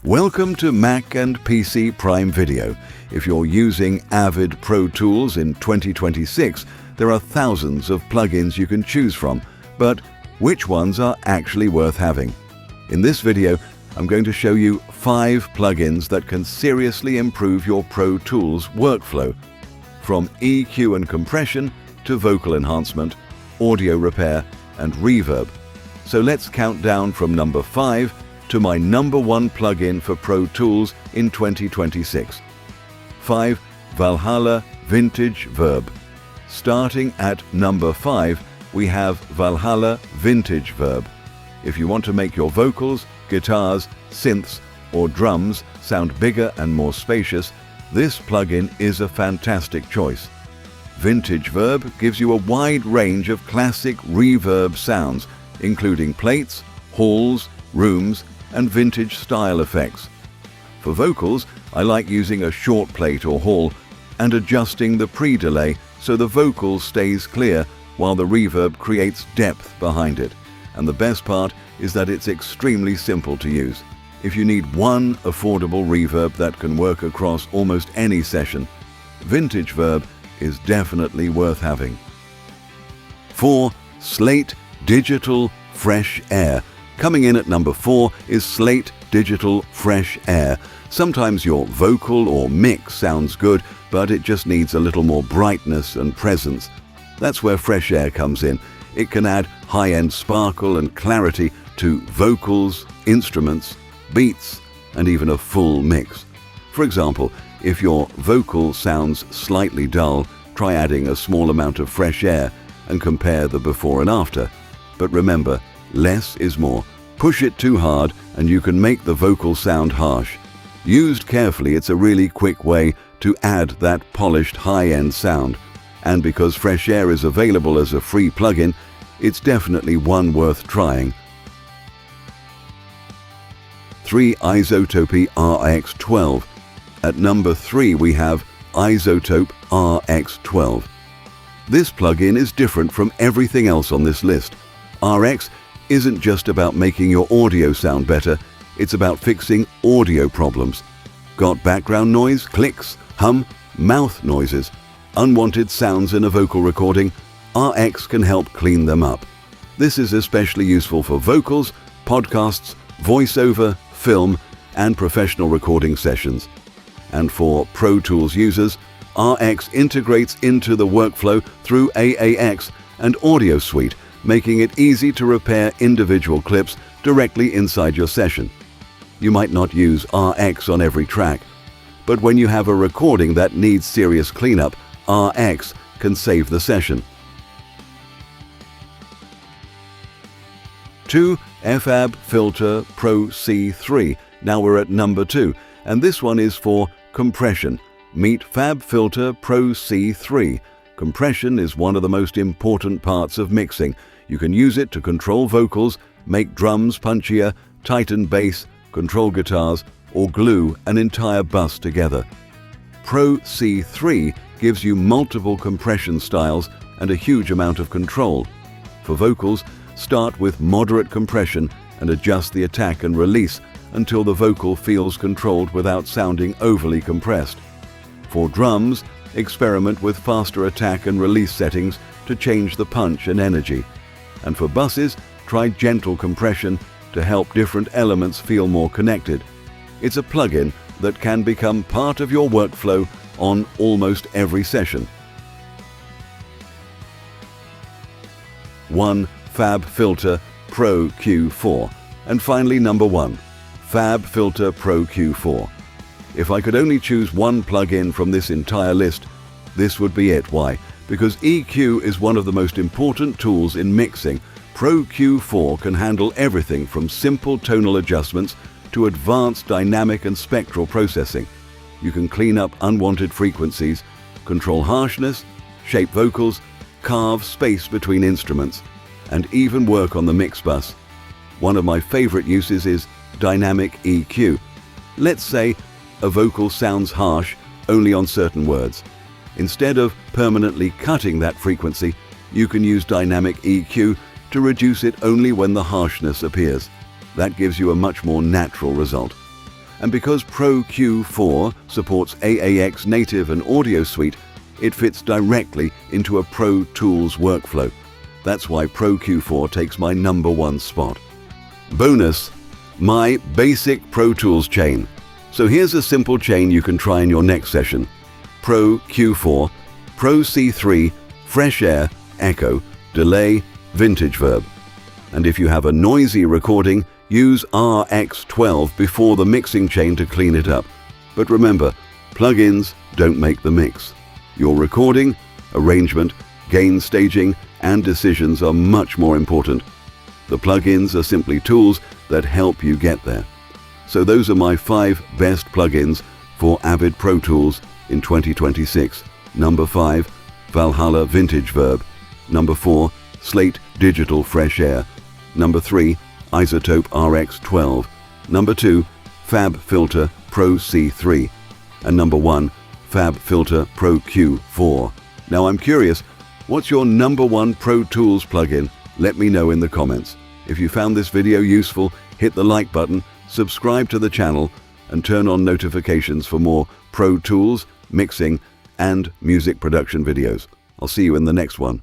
Welcome to Mac and PC Prime Video. If you're using Avid Pro Tools in 2026, there are thousands of plugins you can choose from, but which ones are actually worth having? In this video, I'm going to show you 5 plugins that can seriously improve your Pro Tools workflow, from EQ and compression to vocal enhancement, audio repair, and reverb. So let's count down from number 5 to my number 1 plugin for Pro Tools in 2026. 5. Valhalla VintageVerb. Starting at number 5, we have Valhalla VintageVerb. If you want to make your vocals, guitars, synths, or drums sound bigger and more spacious, this plugin is a fantastic choice. VintageVerb gives you a wide range of classic reverb sounds, including plates, halls, rooms, and vintage style effects. For vocals, I like using a short plate or hall and adjusting the pre-delay so the vocal stays clear while the reverb creates depth behind it. And the best part is that it's extremely simple to use. If you need one affordable reverb that can work across almost any session, VintageVerb is definitely worth having. 4. Slate Digital Fresh Air. Coming in at number 4 is Slate Digital Fresh Air. Sometimes your vocal or mix sounds good, but it just needs a little more brightness and presence. That's where Fresh Air comes in. It can add high-end sparkle and clarity to vocals, instruments, beats, and even a full mix. For example, if your vocal sounds slightly dull, try adding a small amount of fresh air and compare the before and after. But remember, less is more. Push it too hard and you can make the vocal sound harsh. Used carefully, it's a really quick way to add that polished high-end sound. And because Fresh Air is available as a free plugin, it's definitely one worth trying. 3. iZotope RX12. At number 3 we have iZotope RX12. This plugin is different from everything else on this list. RX isn't just about making your audio sound better, it's about fixing audio problems. Got background noise, clicks, hum, mouth noises, unwanted sounds in a vocal recording? RX can help clean them up. This is especially useful for vocals, podcasts, voiceover, film, and professional recording sessions. And for Pro Tools users, RX integrates into the workflow through AAX and Audio Suite, making it easy to repair individual clips directly inside your session. You might not use RX on every track, but when you have a recording that needs serious cleanup, RX can save the session. 2. FabFilter Pro-C. Now we're at number 2, and this one is for compression. Meet FabFilter Pro-C. Compression is one of the most important parts of mixing. You can use it to control vocals, make drums punchier, tighten bass, control guitars, or glue an entire bus together. Pro-C gives you multiple compression styles and a huge amount of control. For vocals, start with moderate compression and adjust the attack and release until the vocal feels controlled without sounding overly compressed. For drums, experiment with faster attack and release settings to change the punch and energy. And for buses, try gentle compression to help different elements feel more connected. It's a plugin that can become part of your workflow on almost every session. 1. FabFilter Pro-Q. And finally, number 1, FabFilter Pro-Q. If I could only choose one plugin from this entire list, this would be it. Why? Because EQ is one of the most important tools in mixing. Pro-Q can handle everything from simple tonal adjustments to advanced dynamic and spectral processing. You can clean up unwanted frequencies, control harshness, shape vocals, carve space between instruments, and even work on the mix bus. One of my favorite uses is dynamic EQ. Let's say a vocal sounds harsh only on certain words. Instead of permanently cutting that frequency, you can use dynamic EQ to reduce it only when the harshness appears. That gives you a much more natural result. And because Pro-Q4 supports AAX native and audio suite, it fits directly into a Pro Tools workflow. That's why Pro-Q4 takes my #1 spot. Bonus, my basic Pro Tools chain. So here's a simple chain you can try in your next session. Pro-Q4, Pro-C3, Fresh Air, Echo, Delay, VintageVerb. And if you have a noisy recording, use RX12 before the mixing chain to clean it up. But remember, plugins don't make the mix. Your recording, arrangement, gain staging, and decisions are much more important. The plugins are simply tools that help you get there. So those are my 5 best plugins for Avid Pro Tools in 2026. Number 5, Valhalla VintageVerb. Number 4, Slate Digital Fresh Air. Number 3, iZotope RX12. Number 2, FabFilter Pro-C3. And number 1, FabFilter Pro-Q4. Now I'm curious, what's your #1 Pro Tools plugin? Let me know in the comments. If you found this video useful, hit the like button, subscribe to the channel, and turn on notifications for more Pro Tools, mixing, and music production videos. I'll see you in the next one.